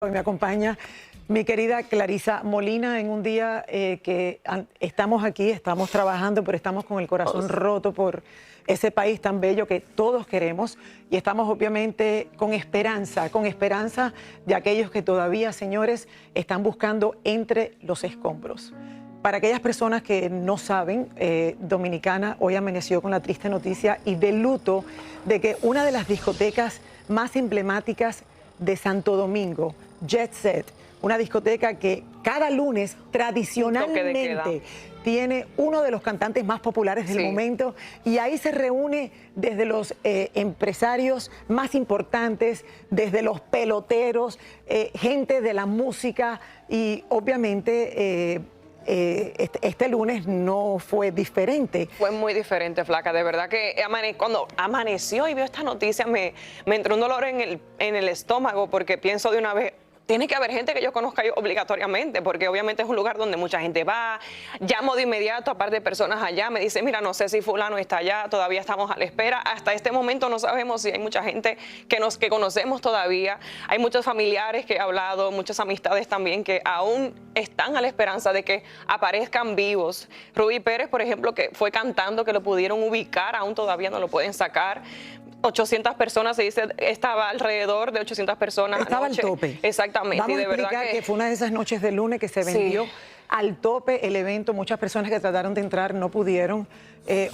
Hoy me acompaña mi querida Clarisa Molina en un día que estamos aquí, estamos trabajando, pero estamos con el corazón roto por ese país tan bello que todos queremos y estamos obviamente con esperanza de aquellos que todavía, señores, están buscando entre los escombros. Para aquellas personas que no saben, Dominicana hoy amaneció con la triste noticia y de luto de que una de las discotecas más emblemáticas de Santo Domingo, Jet Set, una discoteca que cada lunes tradicionalmente tiene uno de los cantantes más populares del momento y ahí se reúne desde los empresarios más importantes, desde los peloteros, gente de la música y obviamente este lunes no fue diferente. Fue muy diferente, Flaca. De verdad que cuando amaneció y vio esta noticia me entró un dolor en el estómago porque pienso de una vez, tiene que haber gente que yo conozca obligatoriamente, porque obviamente es un lugar donde mucha gente va. Llamo de inmediato a par de personas allá, me dice, mira, no sé si fulano está allá, todavía estamos a la espera. Hasta este momento no sabemos si hay mucha gente que conocemos todavía. Hay muchos familiares que he hablado, muchas amistades también que aún están a la esperanza de que aparezcan vivos. Rubí Pérez, por ejemplo, que fue cantando, que lo pudieron ubicar, aún todavía no lo pueden sacar. 800 personas, se dice, estaba alrededor de 800 personas. Estaba al tope. Exactamente. Vamos y de a explicar verdad que fue una de esas noches de lunes que se vendió al tope el evento. Muchas personas que trataron de entrar no pudieron.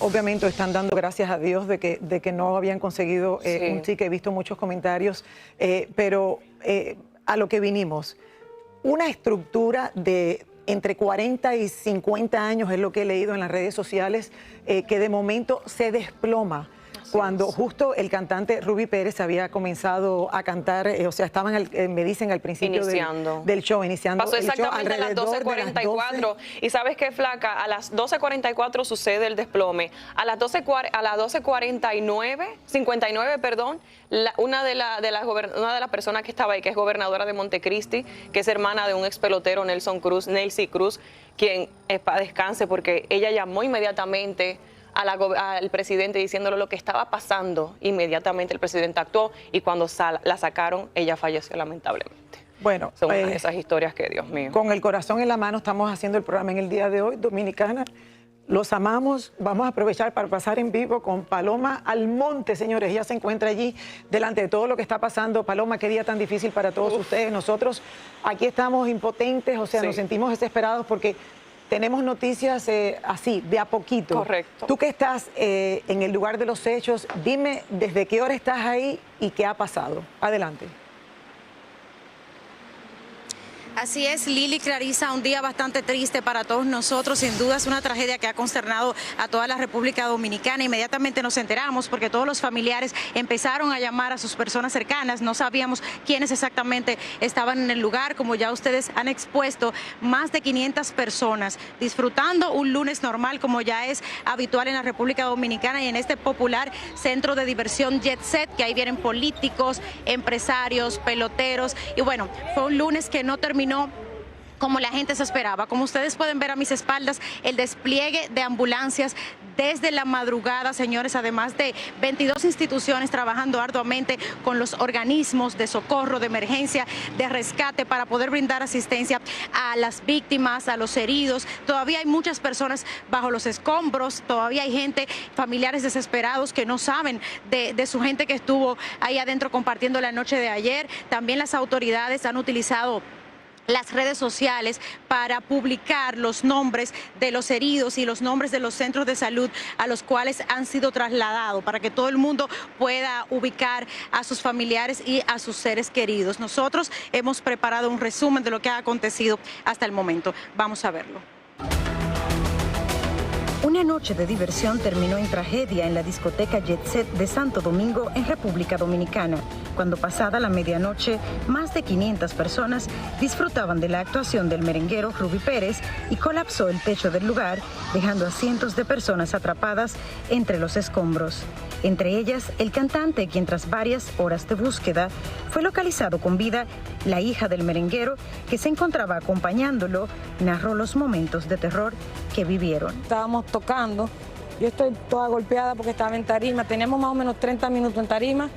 Obviamente están dando gracias a Dios de que no habían conseguido un ticket. He visto muchos comentarios, pero a lo que vinimos. Una estructura de entre 40 y 50 años, es lo que he leído en las redes sociales, que de momento se desploma. Cuando justo el cantante Rubí Pérez había comenzado a cantar, o sea, estaban, me dicen al principio del show, iniciando pasó exactamente el show, a las 12:44. Y ¿sabes qué, Flaca? A las 12:44 sucede el desplome. A las 12:59, perdón, una de las personas que estaba ahí, que es gobernadora de Montecristi, que es hermana de un ex pelotero, Nelcy Cruz, quien para descanse, porque ella llamó inmediatamente al presidente diciéndole lo que estaba pasando. Inmediatamente el presidente actuó y cuando la sacaron, ella falleció lamentablemente. Bueno, son una de esas historias que, Dios mío. Con el corazón en la mano estamos haciendo el programa en el día de hoy. Dominicana, los amamos. Vamos a aprovechar para pasar en vivo con Paloma Almonte, señores. Ella se encuentra allí delante de todo lo que está pasando. Paloma, qué día tan difícil para todos ustedes. Nosotros aquí estamos impotentes, o sea, nos sentimos desesperados porque tenemos noticias así, de a poquito. Correcto. Tú que estás en el lugar de los hechos, dime desde qué hora estás ahí y qué ha pasado. Adelante. Así es, Lili, Clarisa, un día bastante triste para todos nosotros. Sin duda es una tragedia que ha consternado a toda la República Dominicana. Inmediatamente nos enteramos porque todos los familiares empezaron a llamar a sus personas cercanas. No sabíamos quiénes exactamente estaban en el lugar. Como ya ustedes han expuesto, más de 500 personas disfrutando un lunes normal, como ya es habitual en la República Dominicana y en este popular centro de diversión Jet Set, que ahí vienen políticos, empresarios, peloteros. Y bueno, fue un lunes que no terminó como la gente se esperaba. Como ustedes pueden ver a mis espaldas, el despliegue de ambulancias desde la madrugada, señores, además de 22 instituciones trabajando arduamente con los organismos de socorro, de emergencia, de rescate para poder brindar asistencia a las víctimas, a los heridos. Todavía hay muchas personas bajo los escombros, todavía hay gente, familiares desesperados que no saben de su gente que estuvo ahí adentro compartiendo la noche de ayer. También las autoridades han utilizado las redes sociales para publicar los nombres de los heridos y los nombres de los centros de salud a los cuales han sido trasladados para que todo el mundo pueda ubicar a sus familiares y a sus seres queridos. Nosotros hemos preparado un resumen de lo que ha acontecido hasta el momento. Vamos a verlo. Una noche de diversión terminó en tragedia en la discoteca Jet Set de Santo Domingo, en República Dominicana, cuando pasada la medianoche, más de 500 personas disfrutaban de la actuación del merenguero Rubí Pérez y colapsó el techo del lugar, dejando a cientos de personas atrapadas entre los escombros. Entre ellas, el cantante, quien tras varias horas de búsqueda fue localizado con vida. La hija del merenguero, que se encontraba acompañándolo, narró los momentos de terror que vivieron. Estábamos tocando, yo estoy toda golpeada porque estaba en tarima, teníamos más o menos 30 minutos en tarima,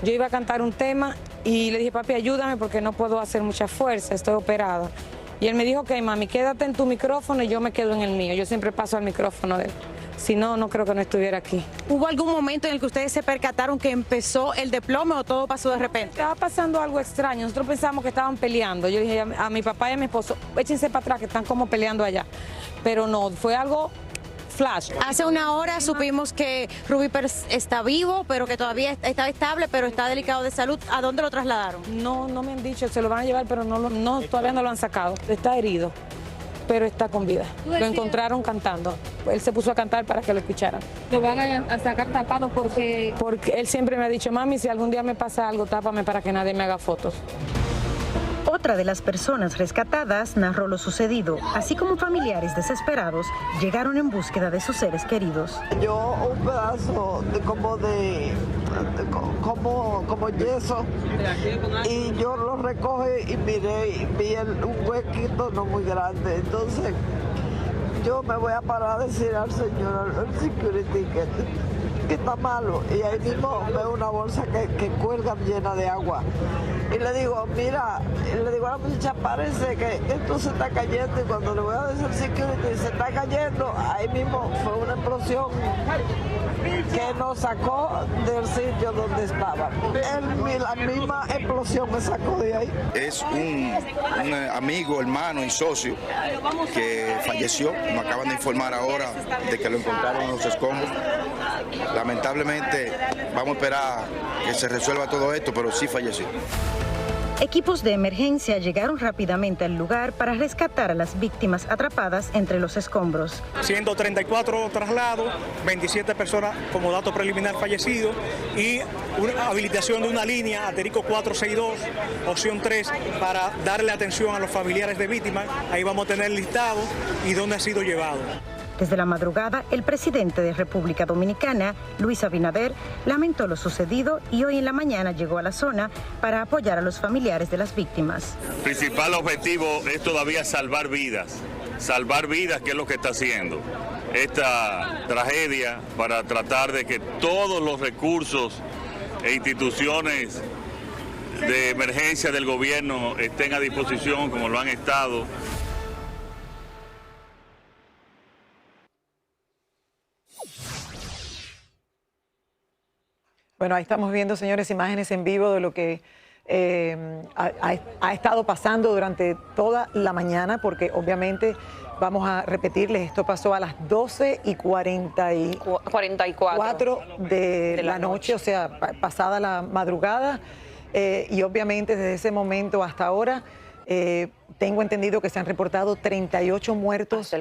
yo iba a cantar un tema Y le dije, papi, ayúdame porque no puedo hacer mucha fuerza, estoy operada. Y él me dijo, ok, mami, quédate en tu micrófono y yo me quedo en el mío. Yo siempre paso al micrófono de él. Si no, no creo que no estuviera aquí. ¿Hubo algún momento en el que ustedes se percataron que empezó el desplome o todo pasó de repente? Estaba pasando algo extraño. Nosotros pensamos que estaban peleando. Yo dije a mi papá y a mi esposo, échense para atrás que están como peleando allá. Pero no, fue algo flash. Hace una hora supimos que Rubí Pérez está vivo, pero que todavía está estable, pero está delicado de salud. ¿A dónde lo trasladaron? No, no me han dicho, se lo van a llevar, pero todavía no lo han sacado. Está herido, pero está con vida. Lo encontraron cantando. Él se puso a cantar para que lo escucharan. Lo van a sacar tapado porque... Porque él siempre me ha dicho, mami, si algún día me pasa algo, tápame para que nadie me haga fotos. Otra de las personas rescatadas narró lo sucedido, así como familiares desesperados llegaron en búsqueda de sus seres queridos. Yo un pedazo como yeso y yo lo recogí y miré y vi un huequito no muy grande. Entonces yo me voy a parar a decir al señor, al security, que está malo. Y ahí mismo veo una bolsa que cuelga llena de agua. Y le digo, mira, le digo a la muchacha, parece que esto se está cayendo. Y cuando le voy a decir al security, se está cayendo, ahí mismo fue una explosión que nos sacó del sitio donde estaba. La misma explosión me sacó de ahí. Es un amigo, hermano y socio que falleció. Nos acaban de informar ahora de que lo encontraron en los escombros. Lamentablemente vamos a esperar que se resuelva todo esto, pero sí falleció. Equipos de emergencia llegaron rápidamente al lugar para rescatar a las víctimas atrapadas entre los escombros. 134 traslados, 27 personas como dato preliminar fallecidos y una habilitación de una línea Aterico 462, opción 3, para darle atención a los familiares de víctimas. Ahí vamos a tener listado y dónde ha sido llevado. Desde la madrugada, el presidente de República Dominicana, Luis Abinader, lamentó lo sucedido y hoy en la mañana llegó a la zona para apoyar a los familiares de las víctimas. El principal objetivo es todavía salvar vidas, que es lo que está haciendo esta tragedia, para tratar de que todos los recursos e instituciones de emergencia del gobierno estén a disposición como lo han estado. Bueno, ahí estamos viendo, señores, imágenes en vivo de lo que ha estado pasando durante toda la mañana, porque obviamente, vamos a repetirles, esto pasó a las 12:44 de la noche, o sea, pasada la madrugada, y obviamente desde ese momento hasta ahora, tengo entendido que se han reportado 38 muertos.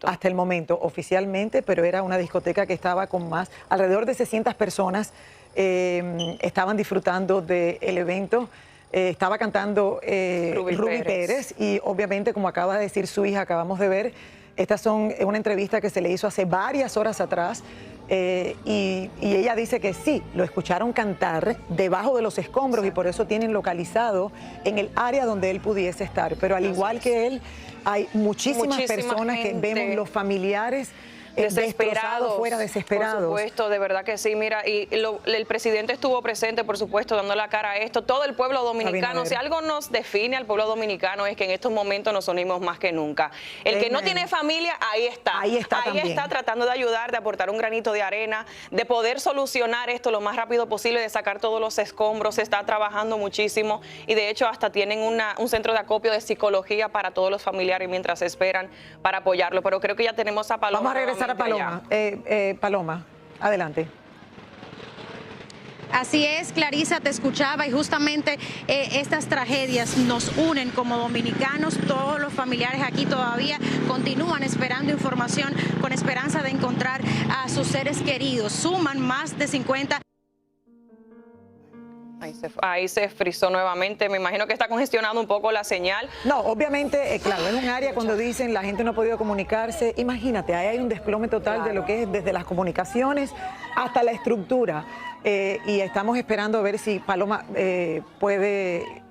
Hasta el momento, oficialmente, pero era una discoteca que estaba con alrededor de 600 personas. Estaban disfrutando del evento, estaba cantando Rubí Pérez y obviamente, como acaba de decir su hija, acabamos de ver, estas son una entrevista que se le hizo hace varias horas atrás y ella dice que sí, lo escucharon cantar debajo de los escombros y por eso tienen localizado en el área donde él pudiese estar, pero al igual que él, hay muchísimas personas gente. Que vemos los familiares desesperados, desesperados. Por supuesto, de verdad que sí. Mira, y el presidente estuvo presente, por supuesto, dando la cara a esto. Todo el pueblo dominicano, si algo nos define al pueblo dominicano es que en estos momentos nos unimos más que nunca. El que no tiene familia, ahí está. Ahí está tratando de ayudar, de aportar un granito de arena, de poder solucionar esto lo más rápido posible, de sacar todos los escombros. Se está trabajando muchísimo y de hecho hasta tienen un centro de acopio de psicología para todos los familiares mientras esperan para apoyarlo. Pero creo que ya tenemos a Paloma. Vamos a regresar a Paloma. Paloma, adelante. Así es, Clarisa, te escuchaba y justamente estas tragedias nos unen como dominicanos. Todos los familiares aquí todavía continúan esperando información con esperanza de encontrar a sus seres queridos. Suman más de 50. Ahí se frizó nuevamente. Me imagino que está congestionando un poco la señal. No, obviamente, claro, es un área cuando dicen la gente no ha podido comunicarse. Imagínate, ahí hay un desplome total de lo que es desde las comunicaciones hasta la estructura. Y estamos esperando a ver si Paloma puede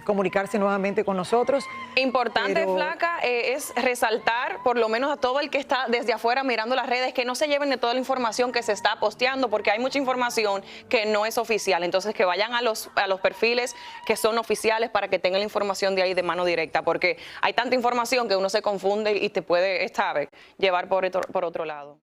comunicarse nuevamente con nosotros. Importante, Flaca, es resaltar, por lo menos a todo el que está desde afuera mirando las redes, que no se lleven de toda la información que se está posteando, porque hay mucha información que no es oficial. Entonces, que vayan a los perfiles que son oficiales para que tengan la información de ahí de mano directa, porque hay tanta información que uno se confunde y te puede llevar por otro lado.